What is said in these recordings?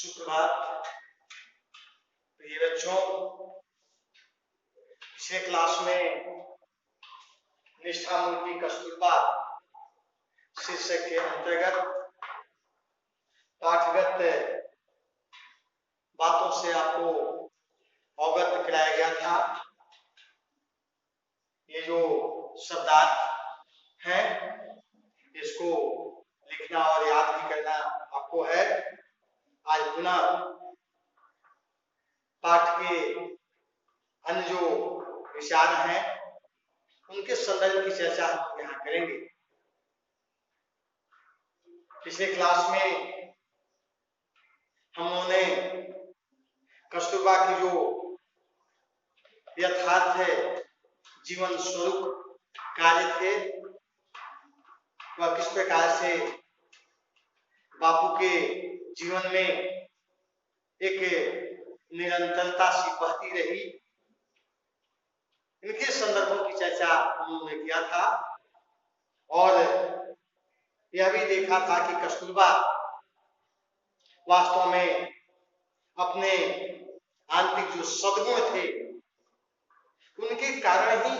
सुप्रभात प्रिय बच्चों। पिछले क्लास में निष्ठा मूर्ति कस्तूरबा शीर्षक के अंतर्गत पाठगत बातों से आपको अवगत कराया गया था। ये जो शब्दार्थ हैं इसको लिखना और याद भी करना आपको है। आज पुनः पाठ के अन्य जो विचार हैं उनके संदर्भ की चर्चा हम यहाँ करेंगे। पिछले क्लास में हमने कस्तूरबा की जो यथार्थ है जीवन स्वरूप कार्य थे वह किस प्रकार से बापू के जीवन में एक निरंतरता सी बहती रही, इनके संदर्भों की चर्चा उन्होंने किया था और यह भी देखा था कि कस्तूरबा वास्तव में अपने आंतरिक जो सद्गुण थे उनके कारण ही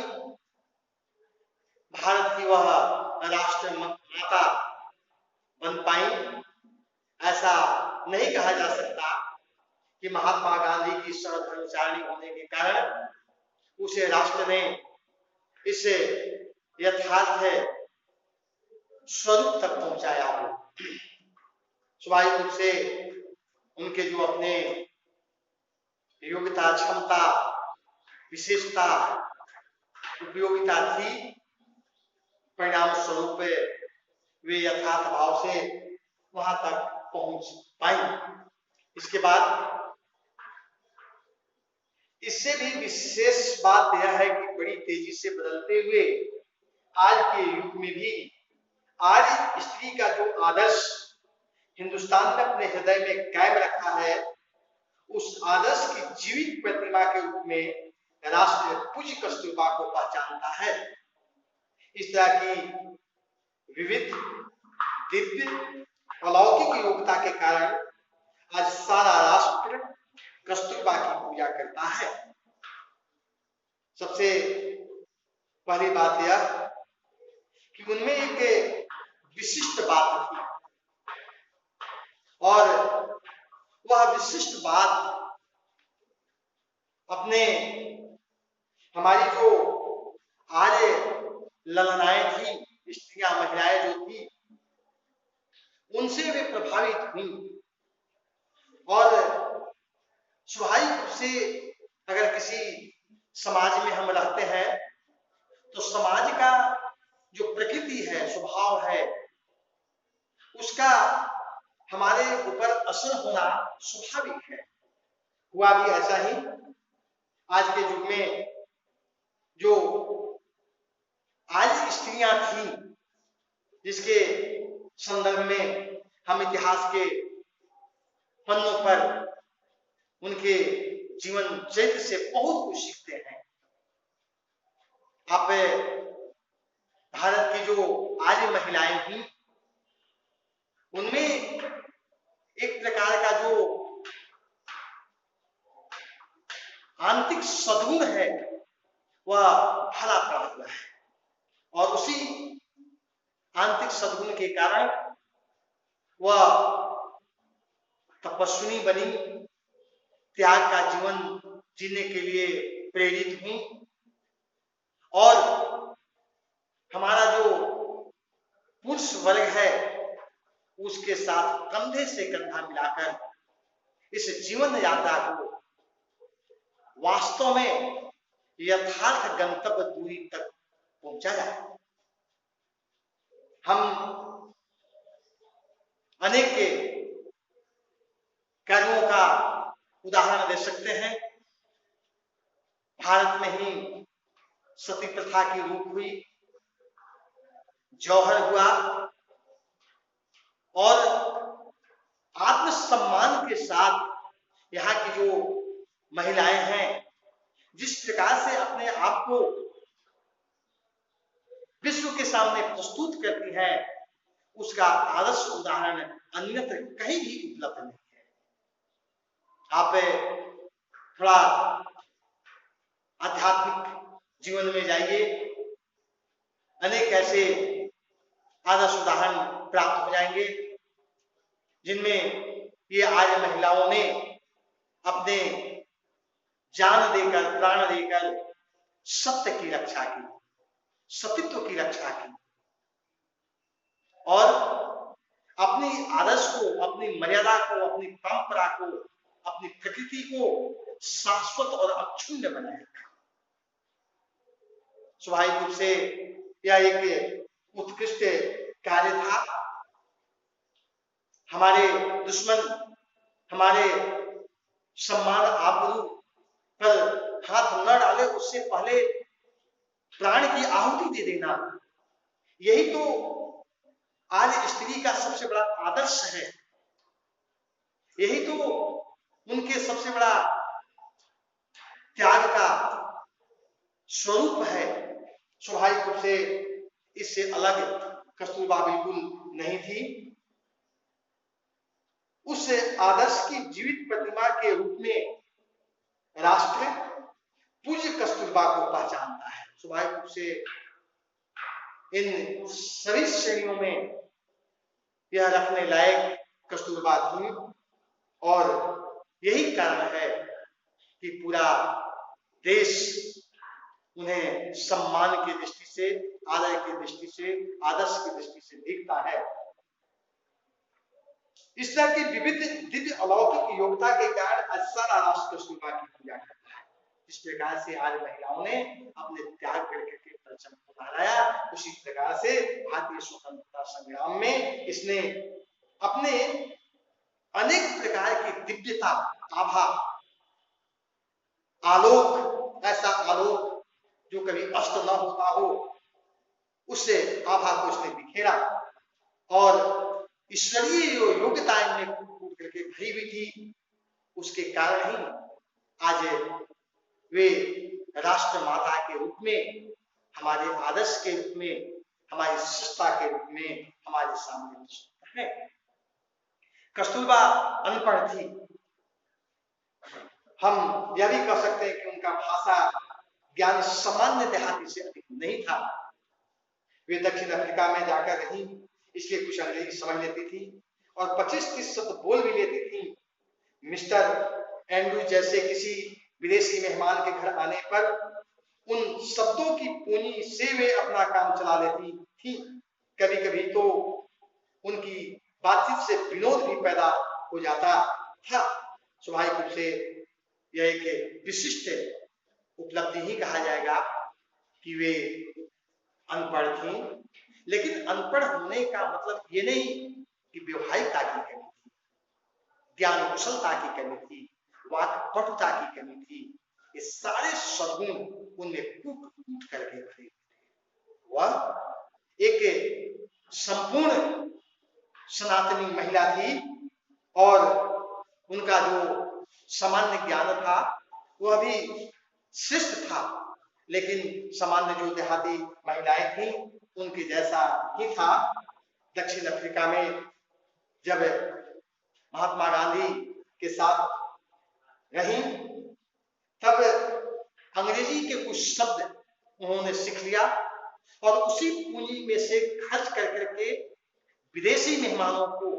भारत की वह राष्ट्र माता बन पाई। ऐसा नहीं कहा जा सकता कि महात्मा गांधी की सहधर्मचारिणी होने के कारण उसे राष्ट्र ने इस यथार्थ स्वरूप तक पहुंचाया हो। स्वाभाविक रूप से उनके जो अपने योग्यता, क्षमता, विशेषता, उपयोगिता थी, परिणाम स्वरूप वे यथार्थ भाव से वहां तक पहुंच पाई। इसके बाद इससे भी विशेष बात यह है कि बड़ी तेजी से बदलते हुए आज के युग में भी आर्य स्त्री का जो आदर्श हिंदुस्तान ने अपने हृदय में कायम रखा है, उस आदर्श की जीवित प्रतिमा के रूप में राष्ट्र पूज्य कस्तूरबा को पहचानता है। इस तरह की विविध, दिव्य, अलौकिक योग्यता के कारण आज सारा राष्ट्र कस्तूरबा की पूजा करता है। सबसे पहली बात यह कि उनमें एक विशिष्ट बात थी और वह विशिष्ट बात अपने हमारी जो आर्य ललनाएं थी, स्त्रियां, महिलाएं जो थी, उनसे वे प्रभावित हुई और स्वाभाविक रूप से अगर किसी समाज में हम रहते हैं तो समाज का जो प्रकृति है, स्वभाव है, उसका हमारे ऊपर असर होना स्वाभाविक है। हुआ भी ऐसा ही। आज के युग में जो आज स्त्रियां थी जिसके संदर्भ में हम इतिहास के पन्नों पर उनके जीवन चरित्र से बहुत कुछ सीखते हैं। आप भारत की जो आर्य महिलाएं थी उनमें एक प्रकार का जो आंतरिक सद्गुण है वह भरा पड़ा हुआ है और उसी आंतरिक सद्गुण के कारण वह तपस्विनी बनी, त्याग का जीवन जीने के लिए प्रेरित हुई और हमारा जो पुरुष वर्ग है उसके साथ कंधे से कंधा मिलाकर इस जीवन यात्रा को वास्तव में यथार्थ गंतव्य दूरी तक पहुंचाया। हम अनेक कर्मों का उदाहरण दे सकते हैं। भारत में ही सती प्रथा की रूप हुई, जौहर हुआ और आत्मसम्मान के साथ यहाँ की जो महिलाएं हैं जिस प्रकार से अपने आप को विश्व के सामने प्रस्तुत करती हैं, उसका आदर्श उदाहरण अन्यत्र कहीं भी उपलब्ध नहीं है। आप थोड़ा आध्यात्मिक जीवन में जाइए, अनेक ऐसे आदर्श उदाहरण प्राप्त हो जाएंगे जिनमें ये आज महिलाओं ने अपने जान देकर, प्राण देकर सत्य की रक्षा की, सतीत्व की रक्षा की और अपनी आदर्श को, अपनी मर्यादा को, अपनी परंपरा को, अपनी प्रकृति को शाश्वत और अक्षुण्ण बनाया। स्वाभाविक रूप से यह एक उत्कृष्ट कार्य था। हमारे दुश्मन हमारे सम्मान आबरू पर हाथ न डाले, उससे पहले प्राण की आहुति दे देना, यही तो आज स्त्री का सबसे बड़ा आदर्श है। यही तो उनके सबसे बड़ा त्याग का स्वरूप है। स्वाभाविक रूप से इससे अलग कस्तूरबा बिल्कुल नहीं थी। उस आदर्श की जीवित प्रतिमा के रूप में राष्ट्र पूज्य कस्तूरबा को पहचानता है। स्वाभाविक रूप से इन सभी श्रेणियों में यह रखने लायक कस्तूरबा थी और यही कारण है कि पूरा देश उन्हें सम्मान की दृष्टि से, आदर की दृष्टि से, आदर्श की दृष्टि से देखता है। इस तरह की विविध दिव्य अलौकिक योग्यता के कारण सारा राष्ट्र कस्तूरबा की पूजा करता है। इस प्रकार से आज महिलाओं ने अपने त्याग करके परचम को लहराया, उसी प्रकार से भारतीय स्वतंत्रता संग्राम में इसने अपने अनेक प्रकार की दिव्यता, आभा, आलोक, ऐसा आलोक जो कभी अस्त न होता हो, उससे आभा को इसने बिखेरा और ईश्वरीय जो योग्यता इनमें कूट कूट करके भरी हुई थी, उसके कारण ही आज वे राष्ट्र माता के रूप में, हमारे आदर्श के रूप में, हमारी शिष्टता के रूप में हमारे सामने है। कस्तूरबा अनपढ़ थी। हम यह भी कह सकते हैं कि उनका भाषा ज्ञान सामान्य देहाती से अधिक नहीं था। वे दक्षिण अफ्रीका में जाकर रही, इसलिए कुछ अंग्रेजी समझ लेती थी और 25-30 शब्द बोल भी लेती थी। मिस्टर एंड्रू जैसे किसी विदेशी मेहमान के घर आने पर उन शब्दों की पूंजी से वे अपना काम चला लेती थी। कभी कभी तो उनकी बातचीत से विनोद भी पैदा हो जाता था। स्वाभाविक रूप से यह एक विशिष्ट उपलब्धि ही कहा जाएगा कि वे अनपढ़ थी, लेकिन अनपढ़ होने का मतलब ये नहीं कि व्यवहारिकता की कमी थी, ज्ञान कुशलता की कमी थी, वाक्पटुता की कमी थी। ये सारे सद्गुण उनमें कूट कूट करके भरे। वह एक संपूर्ण सनातनी महिला थी और उनका जो सामान्य ज्ञान था वह भी श्रेष्ठ था, लेकिन सामान्य जो देहाती महिलाएं थी उनके जैसा ही था। दक्षिण अफ्रीका में जब महात्मा गांधी के साथ रही तब अंग्रेजी के कुछ शब्द उन्होंने सीख लिया और उसी पूंजी में से खर्च कर करके विदेशी मेहमानों को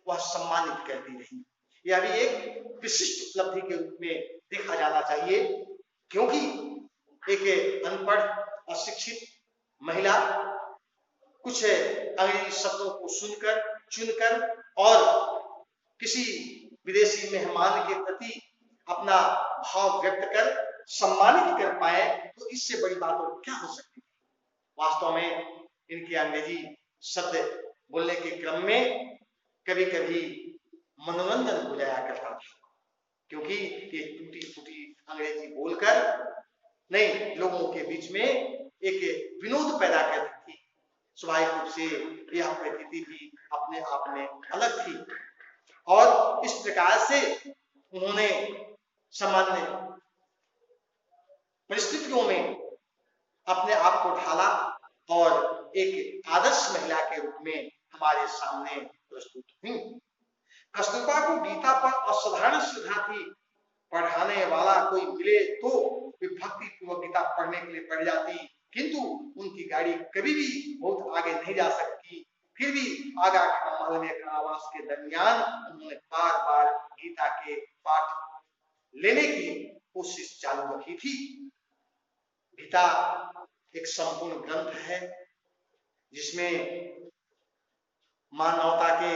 वह सम्मानित करती रही। यह भी एक विशिष्ट उपलब्धि के रूप में देखा जाना चाहिए, क्योंकि एक अनपढ़ अशिक्षित महिला कुछ अंग्रेजी शब्दों को सुनकर, चुनकर और किसी विदेशी मेहमान के प्रति अपना भाव व्यक्त कर सम्मानित कर पाए, तो इससे बड़ी बात और क्या हो सकती है। वास्तव में इनके अंग्रेजी शब्द बोलने के क्रम में कभी कभी मनोरंजन हो जाया करता था, क्योंकि ये टूटी फूटी अंग्रेजी बोलकर नहीं, लोगों के बीच में एक विनोद पैदा करती थी। स्वाभाविक रूप से यह प्रकृति भी अपने आप में अलग थी और इस प्रकार से उन्होंने सामान्य परिस्थितियों में अपने आप को ढाला और एक आदर्श महिला के रूप में हमारे सामने प्रस्तुत हुई। कस्तूरबा को गीता पर असाधारण श्रद्धा थी। पढ़ाने वाला कोई मिले तो वे भक्ति पूर्वक गीता पढ़ने के लिए बढ़ जाती, किंतु उनकी गाड़ी कभी भी बहुत आगे नहीं जा सकती। फिर भी आगा खड़गपुर में कारावास के दरमियान उन्होंने बार बार गीता के पाठ लेने की कोशिश चालू रखी थी। गीता एक संपूर्ण ग्रंथ है जिसमें मानवता के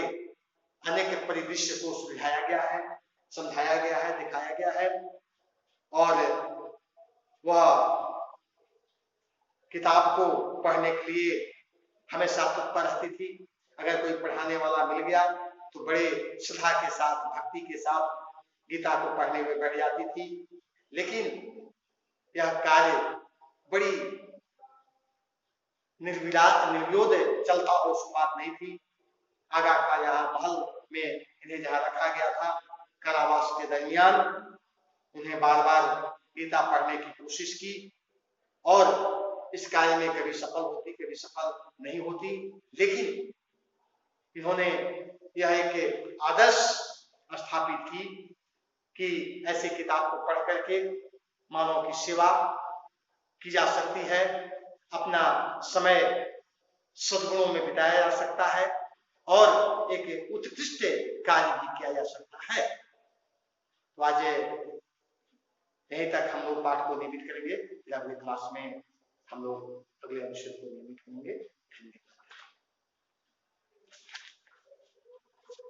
अनेक परिदृश्य को सुझाया गया है, समझाया गया है, दिखाया गया है। और वह किताब को पढ़ने के लिए हमेशा तत्पर रहती थी। अगर कोई पढ़ाने वाला मिल गया तो बड़े श्रद्धा के साथ, भक्ति के साथ गीता को पढ़ने में बैठ जाती थी। लेकिन यह कार्य बड़ी निर्विरोध चलता हो बात नहीं थी। आगा का यहाँ महल में इन्हें जहाँ रखा गया था कारावास के दरमियान, उन्हें बार बार गीता पढ़ने की कोशिश की और इस कार्य में कभी सफल होती, कभी सफल नहीं होती। लेकिन इन्होंने यह एक आदर्श स्थापित की कि ऐसी किताब को पढ़ करके मानव की सेवा की जा सकती है, अपना समय सद्गुणों में बिताया जा सकता है और एक उत्कृष्ट कार्य भी किया जा सकता है। तो आज यहीं तक हम लोग पाठ को नियमित करेंगे। फिर अगली क्लास में हम लोग अगले विषय को नियमित करेंगे। धन्यवाद।